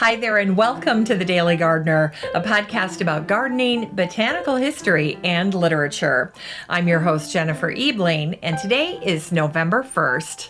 Hi there, and welcome to The Daily Gardener, a podcast about gardening, botanical history, and literature. I'm your host, Jennifer Ebling, and today is November 1st.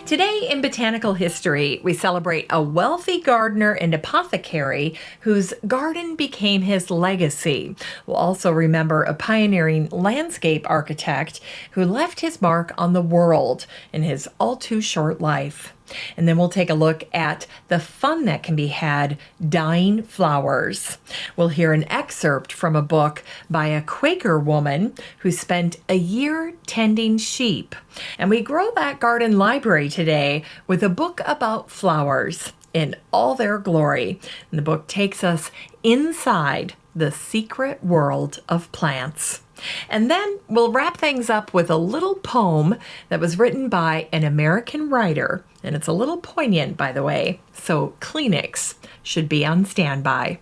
Today in botanical history, we celebrate a wealthy gardener and apothecary whose garden became his legacy. We'll also remember a pioneering landscape architect who left his mark on the world in his all too short life. And then we'll take a look at the fun that can be had dyeing flowers. We'll hear an excerpt from a book by a Quaker woman who spent a year tending sheep. And we grow that garden library today with a book about flowers in all their glory. And the book takes us inside the secret world of plants. And then we'll wrap things up with a little poem that was written by an American writer. And it's a little poignant, by the way, so kleenex should be on standby.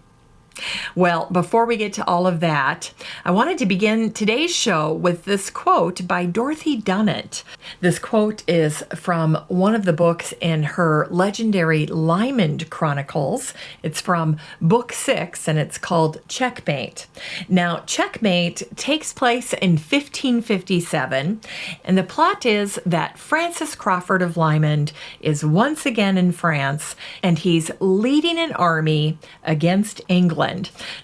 Well, before we get to all of that, I wanted to begin today's show with this quote by Dorothy Dunnett. This quote is from one of the books in her legendary Lyman Chronicles. It's from Book 6, and it's called Checkmate. Now, Checkmate takes place in 1557, and the plot is that Francis Crawford of Lyman is once again in France, and he's leading an army against England.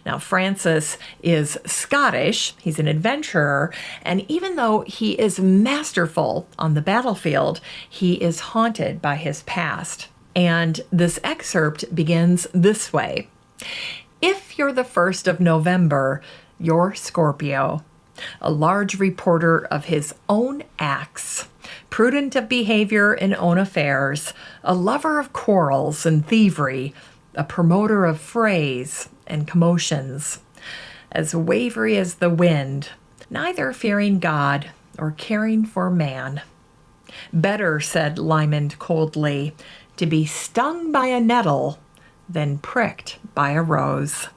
Now, Francis is Scottish, he's an adventurer, and even though he is masterful on the battlefield, he is haunted by his past. And this excerpt begins this way. If you're the 1st of November, you're Scorpio, a large reporter of his own acts, prudent of behaviour in own affairs, a lover of quarrels and thievery, a promoter of frayes and commotions, as wavery as the wind, neither fearing God or caring for man. Better, said Lyman coldly, to be stung by a nettle than pricked by a rose.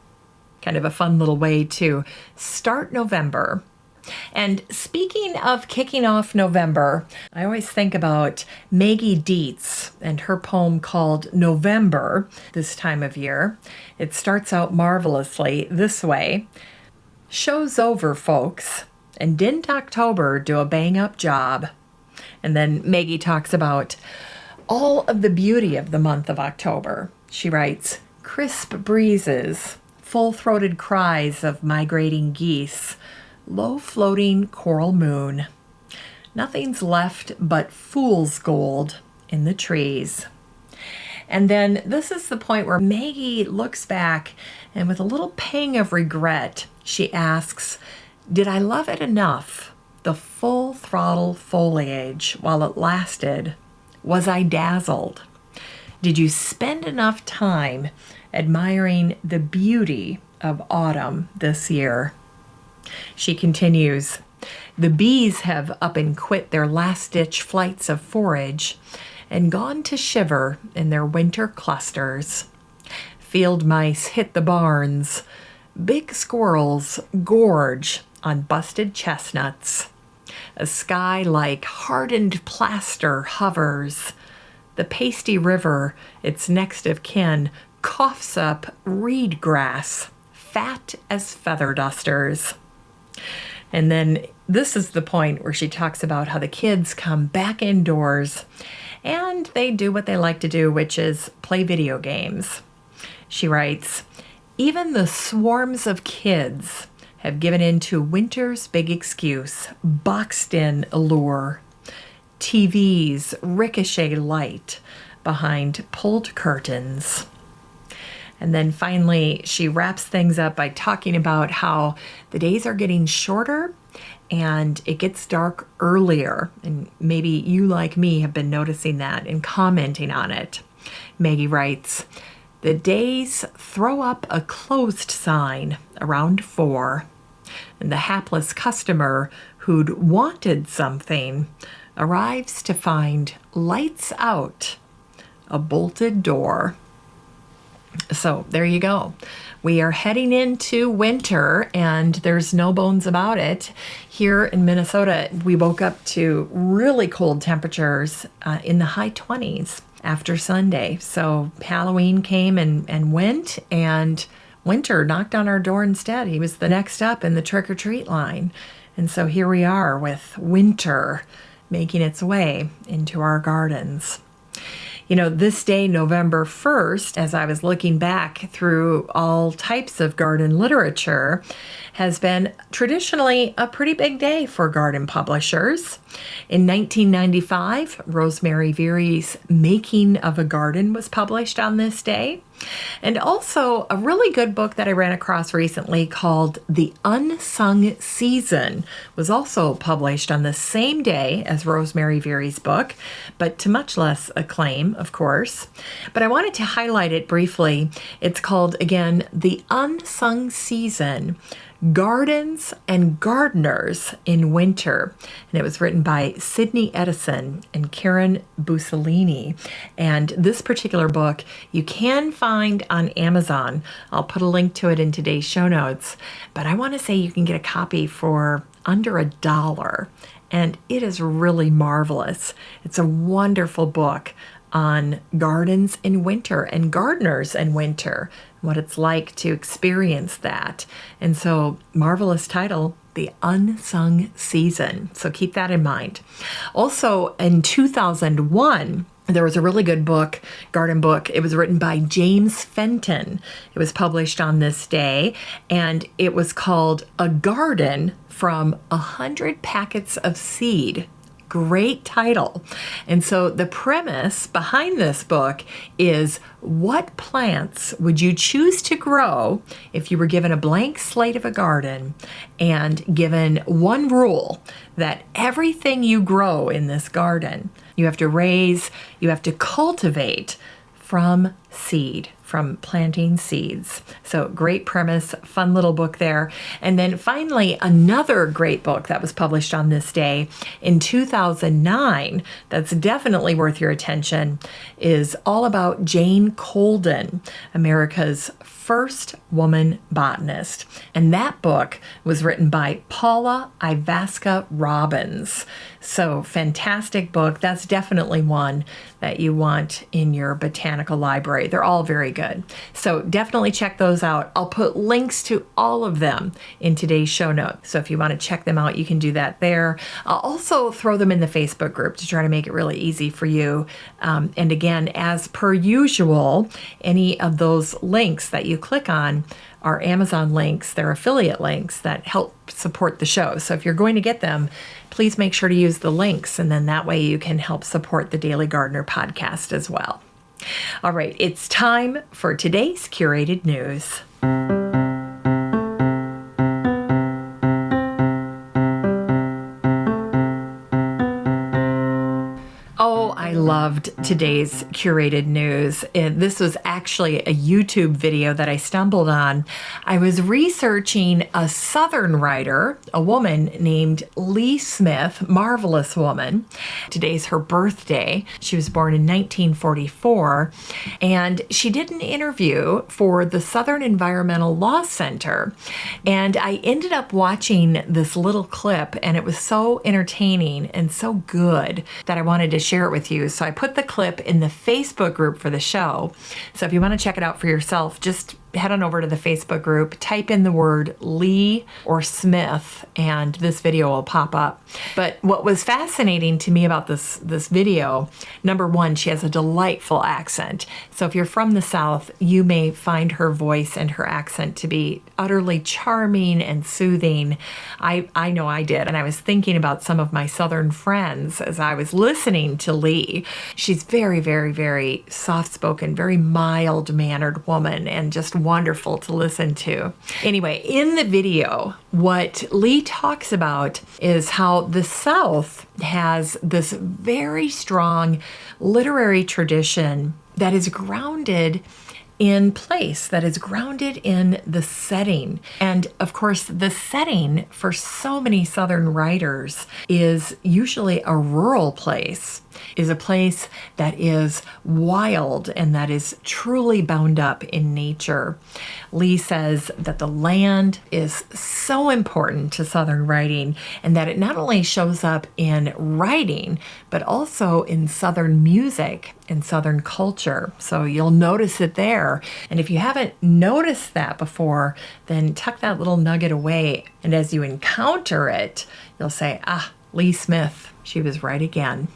Kind of a fun little way to start November. And speaking of kicking off November, I always think about Maggie Dietz and her poem called November this time of year. It starts out marvelously this way. Show's over, folks, and didn't October do a bang-up job? And then Maggie talks about all of the beauty of the month of October. She writes, crisp breezes, full-throated cries of migrating geese, low-floating coral moon. Nothing's left but fool's gold in the trees. And then this is the point where Maggie looks back and with a little pang of regret, she asks, did I love it enough, the full throttle foliage, while it lasted? Was I dazzled? Did you spend enough time admiring the beauty of autumn this year? She continues, the bees have up and quit their last-ditch flights of forage and gone to shiver in their winter clusters. Field mice hit the barns. Big squirrels gorge on busted chestnuts. A sky like hardened plaster hovers. The pasty river, its next of kin, coughs up reed grass, fat as feather dusters. And then this is the point where she talks about how the kids come back indoors and they do what they like to do, which is play video games. She writes, even the swarms of kids have given in to winter's big excuse, boxed-in allure. TVs ricochet light behind pulled curtains. And then finally, she wraps things up by talking about how the days are getting shorter and it gets dark earlier. And maybe you, like me, have been noticing that and commenting on it. Maggie writes, the days throw up a closed sign around 4, and the hapless customer who'd wanted something arrives to find lights out, a bolted door. So there you go. We are heading into winter, and there's no bones about it. Here in Minnesota, we woke up to really cold temperatures in the high 20s. after Sunday. So Halloween came and went, and winter knocked on our door instead. He was the next up in the trick-or-treat line. And so here we are with winter making its way into our gardens. This day, November 1st, as I was looking back through all types of garden literature, has been traditionally a pretty big day for garden publishers. In 1995, Rosemary Veary's Making of a Garden was published on this day. And also a really good book that I ran across recently called The Unsung Season was also published on the same day as Rosemary Veary's book, but to much less acclaim, of course. But I wanted to highlight it briefly. It's called, again, The Unsung Season, Gardens and Gardeners in Winter. And it was written by Sydney Edison and Karen Bussolini. And this particular book you can find on Amazon. I'll put a link to it in today's show notes. But I want to say you can get a copy for under $1. And it is really marvelous. It's a wonderful book on gardens in winter and gardeners in winter, what it's like to experience that. And so, marvelous title, The Unsung Season. So keep that in mind. Also, in 2001, there was a really good book, garden book. It was written by James Fenton. It was published on this day, and it was called A Garden from 100 Packets of Seed. Great title. And so the premise behind this book is, what plants would you choose to grow if you were given a blank slate of a garden and given one rule, that everything you grow in this garden, you have to raise, you have to cultivate from seed, from planting seeds. So great premise, fun little book there. And then finally, another great book that was published on this day in 2009 that's definitely worth your attention is all about Jane Colden, America's first woman botanist. And that book was written by Paula Ivaska Robbins. So fantastic book. That's definitely one that you want in your botanical library. They're all very good. So definitely check those out. I'll put links to all of them in today's show notes. So if you want to check them out, you can do that there. I'll also throw them in the Facebook group to try to make it really easy for you. And again, as per usual, any of those links that you click on are Amazon links. They're affiliate links that help support the show. So if you're going to get them, please make sure to use the links, and then that way you can help support the Daily Gardener podcast as well. All right, it's time for today's curated news. Oh, I loved today's curated news. This was actually a YouTube video that I stumbled on. I was researching a Southern writer, a woman named Lee Smith, marvelous woman. Today's her birthday. She was born in 1944, and she did an interview for the Southern Environmental Law Center. And I ended up watching this little clip, and it was so entertaining and so good that I wanted to share it with you. So I put the clip in the Facebook group for the show. So if you want to check it out for yourself, just head on over to the Facebook group, type in the word Lee or Smith, and this video will pop up. But what was fascinating to me about this video, number one, she has a delightful accent. So if you're from the South, you may find her voice and her accent to be utterly charming and soothing. I know I did, and I was thinking about some of my Southern friends as I was listening to Lee. She's very, very, very soft-spoken, very mild-mannered woman, and just wonderful to listen to. Anyway, in the video, what Lee talks about is how the South has this very strong literary tradition that is grounded in place, that is grounded in the setting. And of course, the setting for so many Southern writers is usually a rural place, is a place that is wild and that is truly bound up in nature. Lee says that the land is so important to Southern writing, and that it not only shows up in writing, but also in Southern music in Southern culture. So you'll notice it there. And if you haven't noticed that before, then tuck that little nugget away. And as you encounter it, you'll say, Lee Smith, she was right again.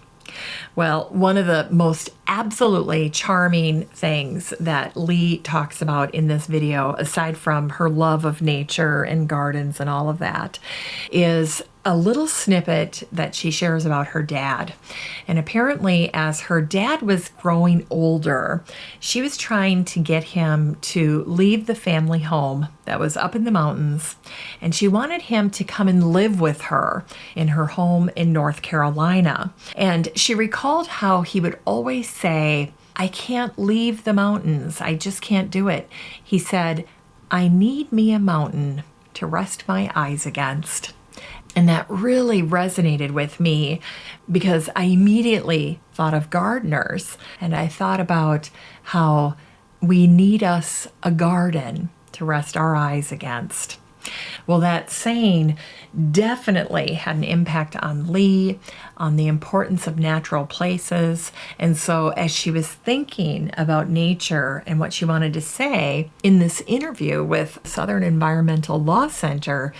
Well, one of the most absolutely charming things that Lee talks about in this video, aside from her love of nature and gardens and all of that, is a little snippet that she shares about her dad. And apparently, as her dad was growing older, she was trying to get him to leave the family home that was up in the mountains, and she wanted him to come and live with her in her home in North Carolina. And she recalled how he would always say, "I can't leave the mountains. I just can't do it." He said, "I need me a mountain to rest my eyes against." And that really resonated with me because I immediately thought of gardeners, and I thought about how we need us a garden to rest our eyes against. Well, that saying definitely had an impact on Lee, on the importance of natural places. And so as she was thinking about nature and what she wanted to say in this interview with Southern Environmental Law Center,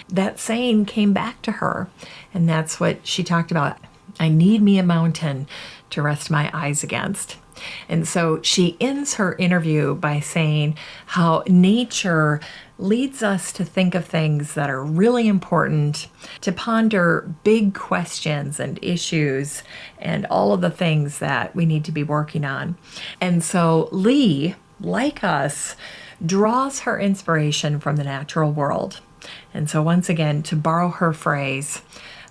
that saying came back to her. And that's what she talked about. I need me a mountain to rest my eyes against. And so she ends her interview by saying how nature leads us to think of things that are really important, to ponder big questions and issues and all of the things that we need to be working on. And so Lee, like us, draws her inspiration from the natural world. And so once again, to borrow her phrase,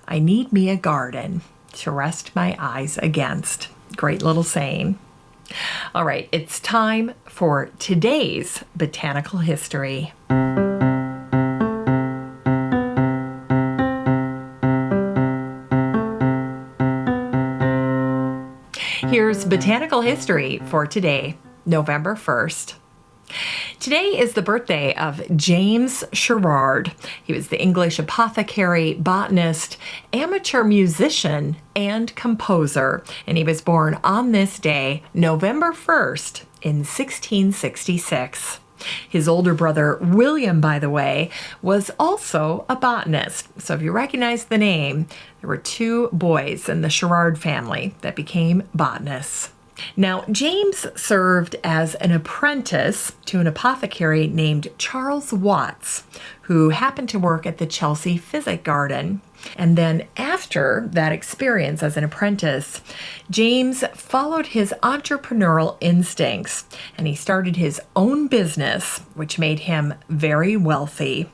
I need me a garden to rest my eyes against. Great little saying. All right, it's time for today's botanical history. Here's botanical history for today, November 1st. Today is the birthday of James Sherard. He was the English apothecary, botanist, amateur musician, and composer, and he was born on this day, November 1st, in 1666. His older brother, William, by the way, was also a botanist. So if you recognize the name, there were two boys in the Sherard family that became botanists. Now, James served as an apprentice to an apothecary named Charles Watts, who happened to work at the Chelsea Physic Garden. And then after that experience as an apprentice, James followed his entrepreneurial instincts, and he started his own business, which made him very wealthy.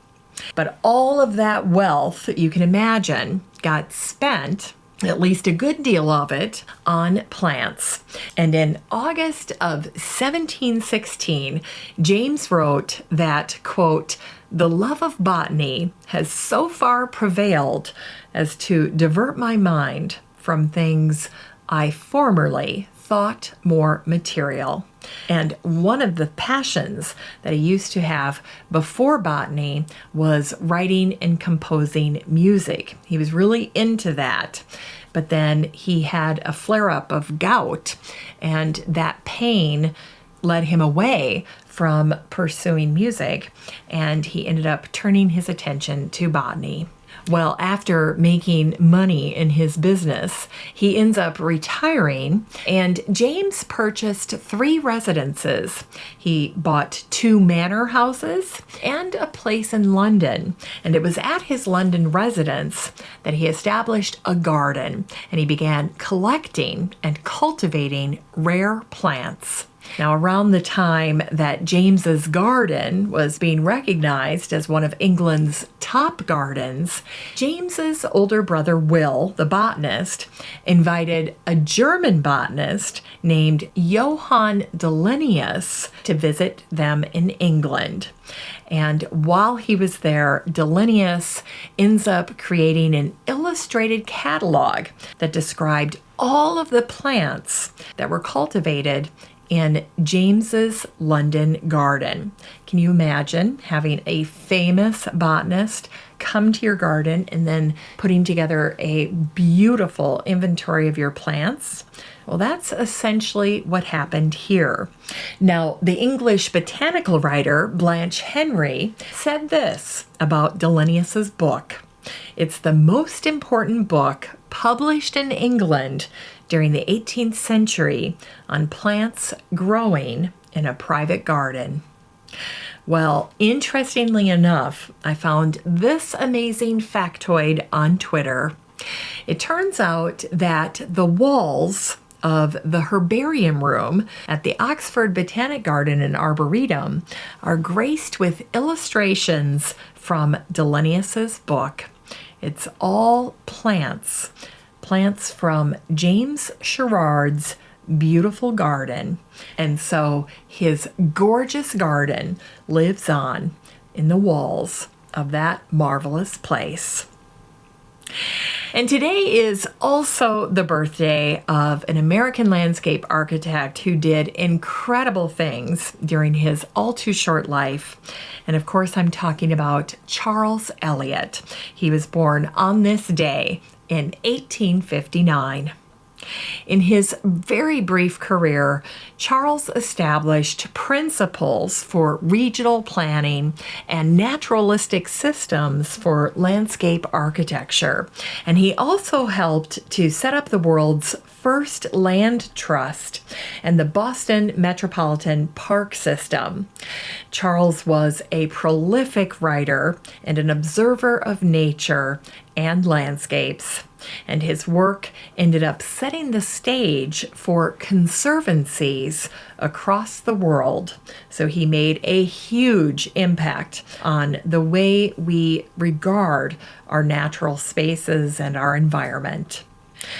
But all of that wealth, you can imagine, got spent, at least a good deal of it, on plants. And in August of 1716, James wrote that, quote, the love of botany has so far prevailed as to divert my mind from things I formerly thought more material. And one of the passions that he used to have before botany was writing and composing music. He was really into that. But then he had a flare-up of gout, and that pain led him away from pursuing music, and he ended up turning his attention to botany. Well, after making money in his business, he ends up retiring, and James purchased 3 residences. He bought 2 manor houses and a place in London, and it was at his London residence that he established a garden, and he began collecting and cultivating rare plants. Now, around the time that James's garden was being recognized as one of England's top gardens, James's older brother Will, the botanist, invited a German botanist named Johann de Linnaeus to visit them in England. And while he was there, de Linnaeus ends up creating an illustrated catalog that described all of the plants that were cultivated in James's London garden. Can you imagine having a famous botanist come to your garden and then putting together a beautiful inventory of your plants? Well, that's essentially what happened here. Now, the English botanical writer Blanche Henry said this about Dillenius's book. It's the most important book published in England during the 18th century on plants growing in a private garden. Well, interestingly enough, I found this amazing factoid on Twitter. It turns out that the walls of the herbarium room at the Oxford Botanic Garden and Arboretum are graced with illustrations from Dillenius's book. It's all plants from James Sherard's beautiful garden. And so his gorgeous garden lives on in the walls of that marvelous place. And today is also the birthday of an American landscape architect who did incredible things during his all too short life. And of course, I'm talking about Charles Eliot. He was born on this day in 1859. In his very brief career, Charles established principles for regional planning and naturalistic systems for landscape architecture. And he also helped to set up the world's first land trust and the Boston Metropolitan Park System. Charles was a prolific writer and an observer of nature and landscapes, and his work ended up setting the stage for conservancies across the world. So he made a huge impact on the way we regard our natural spaces and our environment.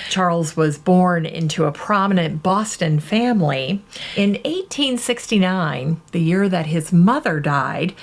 Charles was born into a prominent Boston family. In 1869, the year that his mother died,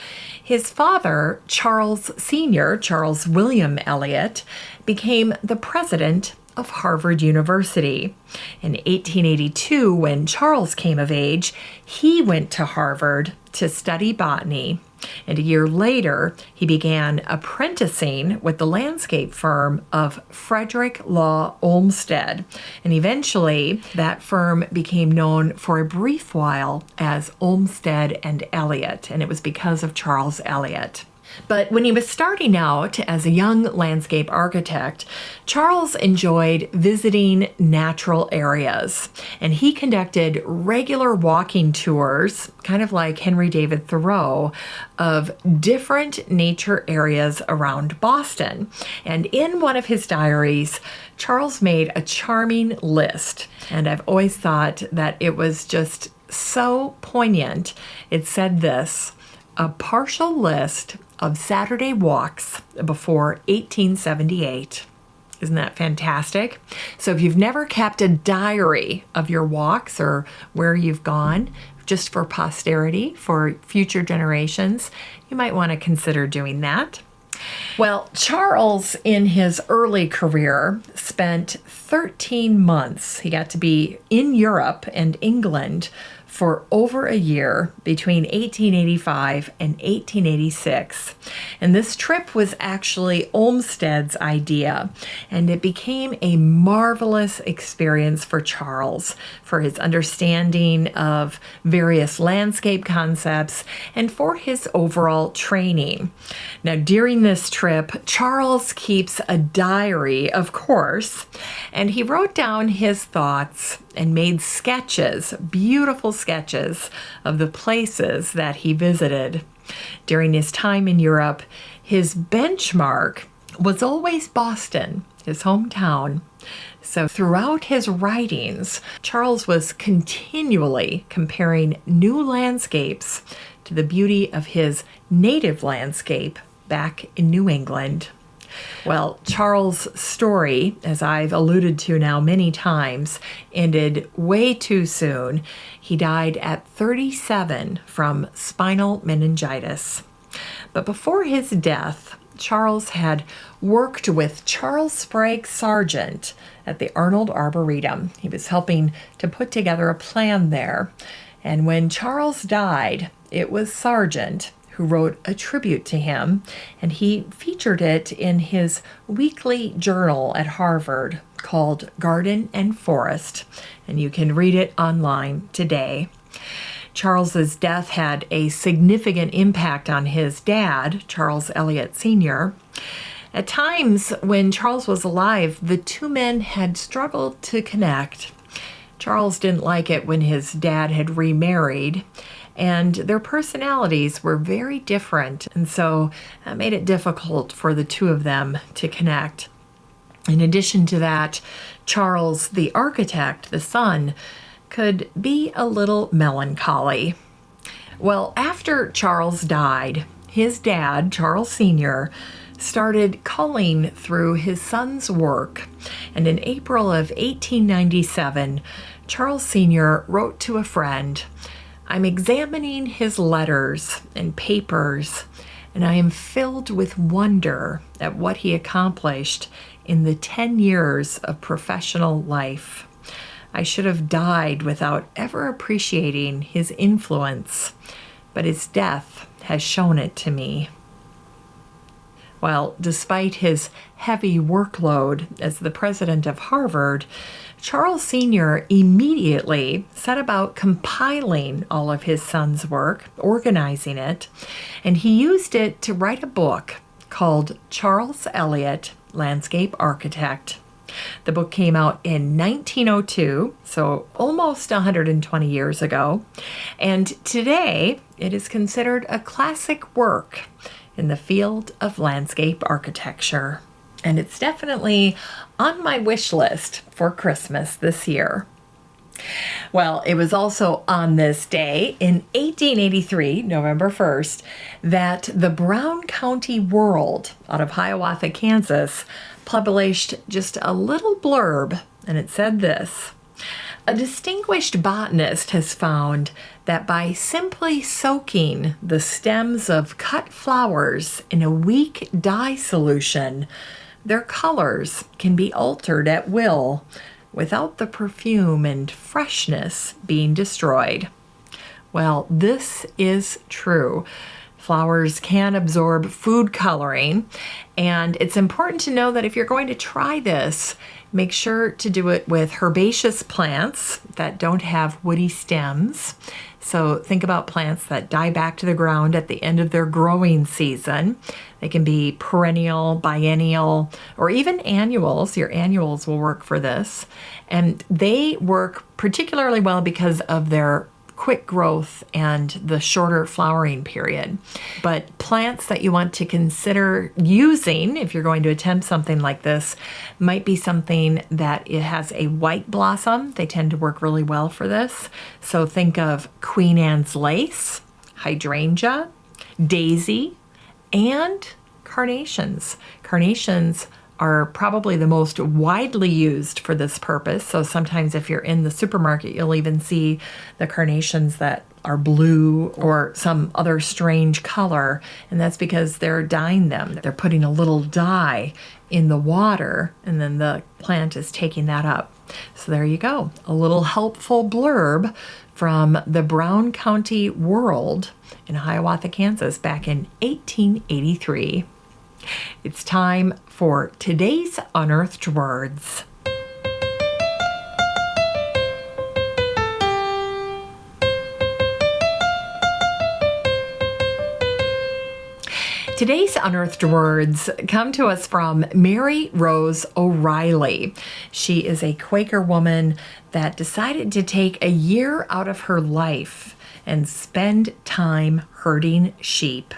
his father, Charles Sr., Charles William Eliot, became the president of Harvard University. In 1882, when Charles came of age, he went to Harvard to study botany. And a year later, he began apprenticing with the landscape firm of Frederick Law Olmsted. And eventually, that firm became known for a brief while as Olmsted and Eliot, and it was because of Charles Eliot. But when he was starting out as a young landscape architect, Charles enjoyed visiting natural areas, and he conducted regular walking tours, kind of like Henry David Thoreau, of different nature areas around Boston. And in one of his diaries, Charles made a charming list, and I've always thought that it was just so poignant. It said this: a partial list of Saturday walks before 1878. Isn't that fantastic? So if you've never kept a diary of your walks or where you've gone, just for posterity, for future generations, you might want to consider doing that. Well, Charles, in his early career, spent 13 months. He got to be in Europe and England for over a year between 1885 and 1886. And this trip was actually Olmsted's idea, and it became a marvelous experience for Charles, for his understanding of various landscape concepts and for his overall training. Now, during this trip, Charles keeps a diary, of course, and he wrote down his thoughts and made sketches, beautiful sketches of the places that he visited. During his time in Europe, his benchmark was always Boston, his hometown. So throughout his writings, Charles was continually comparing new landscapes to the beauty of his native landscape back in New England. Well, Charles' story, as I've alluded to now many times, ended way too soon. He died at 37 from spinal meningitis. But before his death, Charles had worked with Charles Sprague Sargent at the Arnold Arboretum. He was helping to put together a plan there. And when Charles died, it was Sargent who wrote a tribute to him, and he featured it in his weekly journal at Harvard called Garden and Forest, and you can read it online today. Charles's death had a significant impact on his dad, Charles Eliot Sr. At times when Charles was alive, the two men had struggled to connect. Charles didn't like it when his dad had remarried, and their personalities were very different, and so that made it difficult for the two of them to connect. In addition to that, Charles, the architect, the son, could be a little melancholy. Well, after Charles died, his dad, Charles Sr., started culling through his son's work, and in April of 1897, Charles Sr. wrote to a friend, "I'm examining his letters and papers, and I am filled with wonder at what he accomplished in the 10 years of professional life. I should have died without ever appreciating his influence, but his death has shown it to me." Well, despite his heavy workload as the president of Harvard, Charles Sr. immediately set about compiling all of his son's work, organizing it, and he used it to write a book called Charles Eliot, Landscape Architect. The book came out in 1902, so almost 120 years ago, and today it is considered a classic work in the field of landscape architecture. And it's definitely on my wish list for Christmas this year. Well, it was also on this day in 1883, November 1st, that the Brown County World out of Hiawatha, Kansas, published just a little blurb, and it said this: "A distinguished botanist has found that by simply soaking the stems of cut flowers in a weak dye solution, their colors can be altered at will without the perfume and freshness being destroyed." Well, this is true. Flowers can absorb food coloring, and it's important to know that if you're going to try this, make sure to do it with herbaceous plants that don't have woody stems. So think about plants that die back to the ground at the end of their growing season. They can be perennial, biennial, or even annuals. Your annuals will work for this. And they work particularly well because of their quick growth and the shorter flowering period. But plants that you want to consider using if you're going to attempt something like this might be something that it has a white blossom. They tend to work really well for this. So think of Queen Anne's lace, hydrangea, daisy, and carnations. Carnations are probably the most widely used for this purpose. So sometimes if you're in the supermarket, you'll even see the carnations that are blue or some other strange color, and that's because they're dyeing them. They're putting a little dye in the water, and then the plant is taking that up. So there you go, a little helpful blurb from the Brown County World in Hiawatha, Kansas back in 1883. It's time for today's unearthed words. Today's unearthed words come to us from Mary Rose O'Reilly. She is a Quaker woman that decided to take a year out of her life and spend time herding sheep.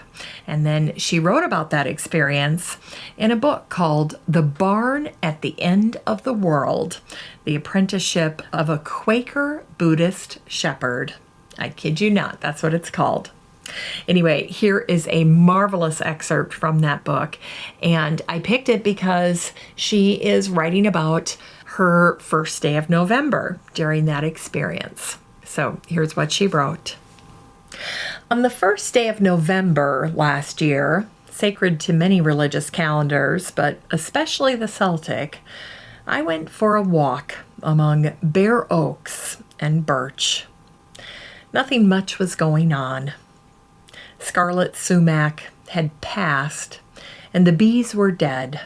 And then she wrote about that experience in a book called The Barn at the End of the World, The Apprenticeship of a Quaker Buddhist Shepherd. I kid you not, that's what it's called. Anyway, here is a marvelous excerpt from that book, and I picked it because she is writing about her first day of November during that experience. So here's what she wrote. On the first day of November last year, sacred to many religious calendars, but especially the Celtic, I went for a walk among bare oaks and birch. Nothing much was going on. Scarlet sumac had passed, and the bees were dead.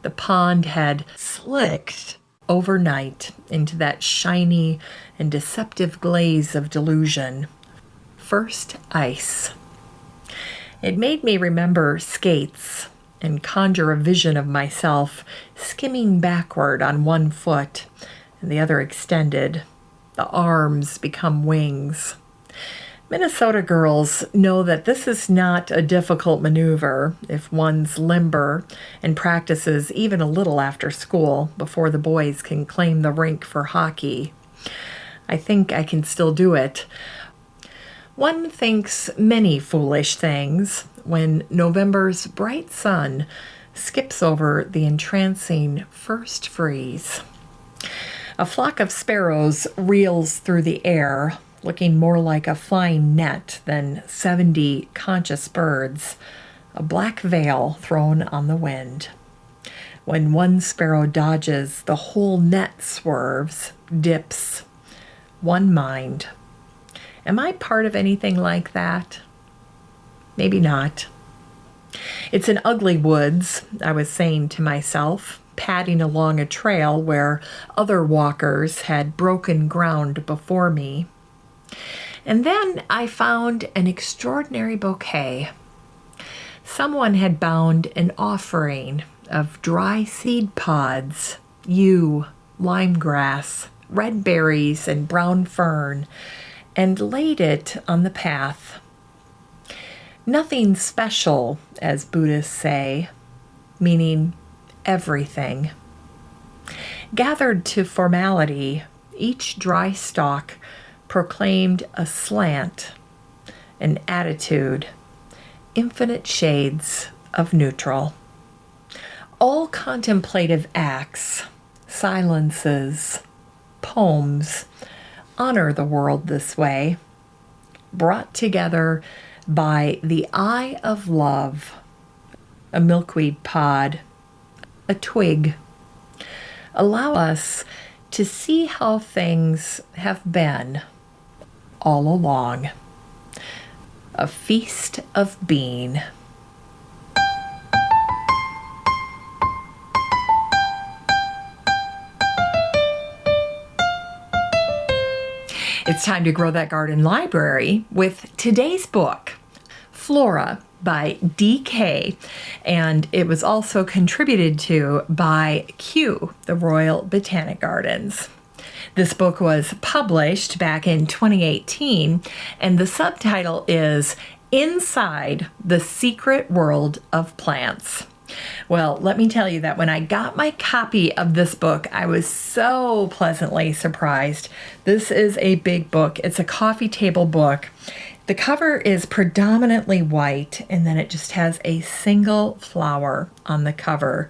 The pond had slicked overnight into that shiny and deceptive glaze of delusion. First ice. It made me remember skates and conjure a vision of myself skimming backward on one foot and the other extended, the arms become wings. Minnesota girls know that this is not a difficult maneuver if one's limber and practices even a little after school before the boys can claim the rink for hockey. I think I can still do it. One thinks many foolish things when November's bright sun skips over the entrancing first freeze. A flock of sparrows reels through the air, looking more like a flying net than 70 conscious birds, a black veil thrown on the wind. When one sparrow dodges, the whole net swerves, dips. One mind. Am I part of anything like that? Maybe not. It's an ugly woods, I was saying to myself, padding along a trail where other walkers had broken ground before me. And then I found an extraordinary bouquet. Someone had bound an offering of dry seed pods, yew, lime grass, red berries, and brown fern, and laid it on the path. Nothing special, as Buddhists say, meaning everything. Gathered to formality, each dry stalk proclaimed a slant, an attitude, infinite shades of neutral. All contemplative acts, silences, poems, honor the world this way, brought together by the eye of love, a milkweed pod, a twig. Allow us to see how things have been all along. A feast of being. It's time to grow that garden library with today's book, Flora by D.K., and it was also contributed to by Kew, the Royal Botanic Gardens. This book was published back in 2018, and the subtitle is Inside the Secret World of Plants. Well, let me tell you that when I got my copy of this book, I was so pleasantly surprised. This is a big book. It's a coffee table book. The cover is predominantly white, and then it just has a single flower on the cover,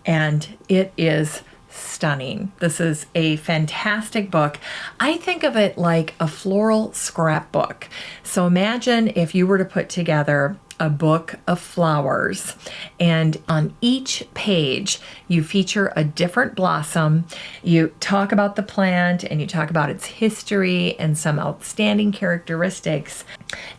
and it is stunning. This is a fantastic book. I think of it like a floral scrapbook. So imagine if you were to put together a book of flowers, and on each page you feature a different blossom. You talk about the plant and you talk about its history and some outstanding characteristics,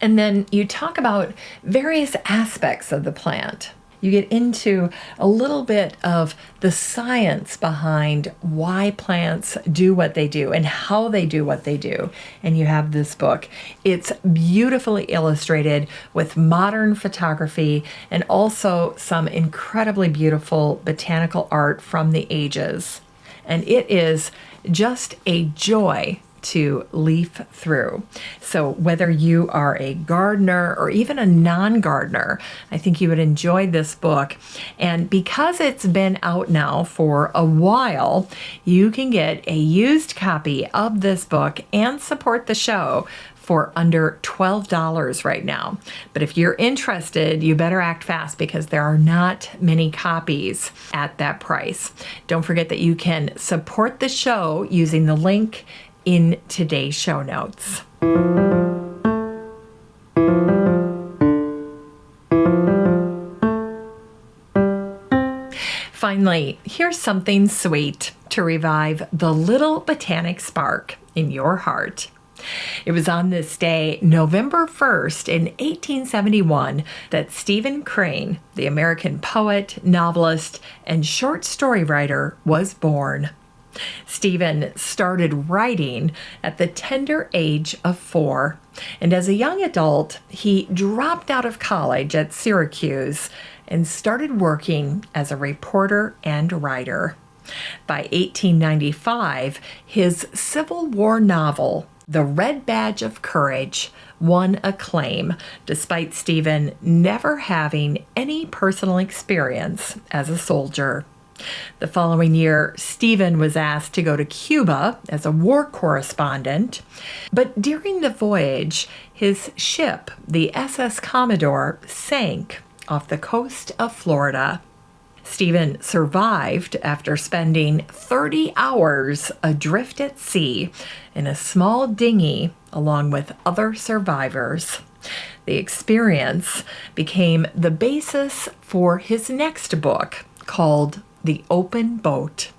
and then you talk about various aspects of the plant. You get into a little bit of the science behind why plants do what they do and how they do what they do. And you have this book. It's beautifully illustrated with modern photography and also some incredibly beautiful botanical art from the ages. And it is just a joy to leaf through. So whether you are a gardener or even a non-gardener, I think you would enjoy this book. And because it's been out now for a while, you can get a used copy of this book and support the show for under $12 right now. But if you're interested, you better act fast because there are not many copies at that price. Don't forget that you can support the show using the link in today's show notes. finally, here's something sweet to revive the little botanic spark in your heart. It was on this day, November 1st in 1871, that Stephen Crane, the American poet, novelist, and short story writer, was born. Stephen started writing at the tender age of 4, and as a young adult, he dropped out of college at Syracuse and started working as a reporter and writer. By 1895, his Civil War novel, The Red Badge of Courage, won acclaim, despite Stephen never having any personal experience as a soldier. The following year, Stephen was asked to go to Cuba as a war correspondent, but during the voyage, his ship, the SS Commodore, sank off the coast of Florida. Stephen survived after spending 30 hours adrift at sea in a small dinghy along with other survivors. The experience became the basis for his next book called The Open Boat.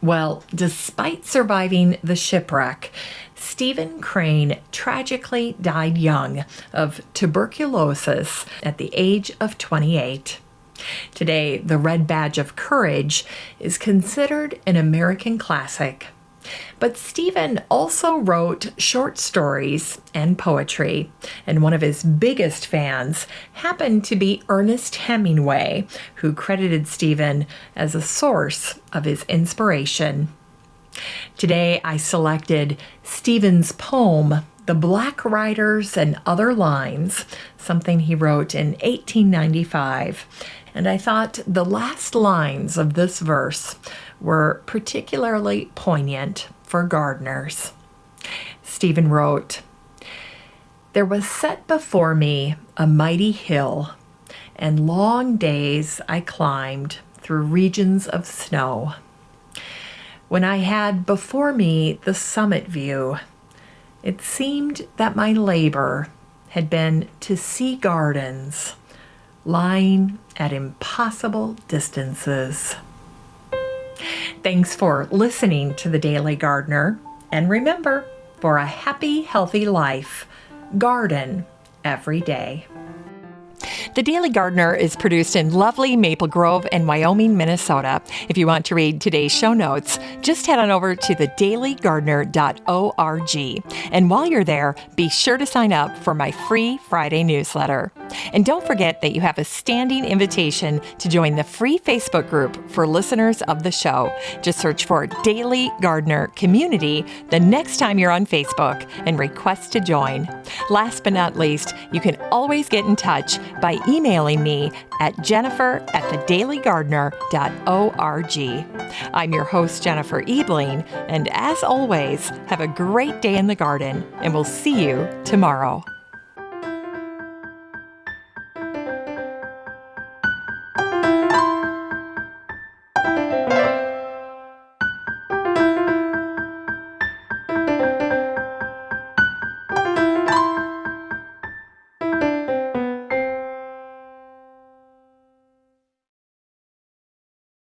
Well, despite surviving the shipwreck, Stephen Crane tragically died young of tuberculosis at the age of 28. Today, The Red Badge of Courage is considered an American classic. But Stephen also wrote short stories and poetry, and one of his biggest fans happened to be Ernest Hemingway, who credited Stephen as a source of his inspiration. Today, I selected Stephen's poem, The Black Riders and Other Lines, something he wrote in 1895. And I thought the last lines of this verse were particularly poignant for gardeners. Stephen wrote, "There was set before me a mighty hill, and long days I climbed through regions of snow. When I had before me the summit view, it seemed that my labor had been to see gardens lying at impossible distances." Thanks for listening to The Daily Gardener. And remember, for a happy, healthy life, garden every day. The Daily Gardener is produced in lovely Maple Grove and Wyoming, Minnesota. If you want to read today's show notes, just head on over to thedailygardener.org. And while you're there, be sure to sign up for my free Friday newsletter. And don't forget that you have a standing invitation to join the free Facebook group for listeners of the show. Just search for Daily Gardener Community the next time you're on Facebook and request to join. Last but not least, you can always get in touch by emailing me at jennifer@thedailygardener.org. I'm your host, Jennifer Ebling, and as always, have a great day in the garden, and we'll see you tomorrow.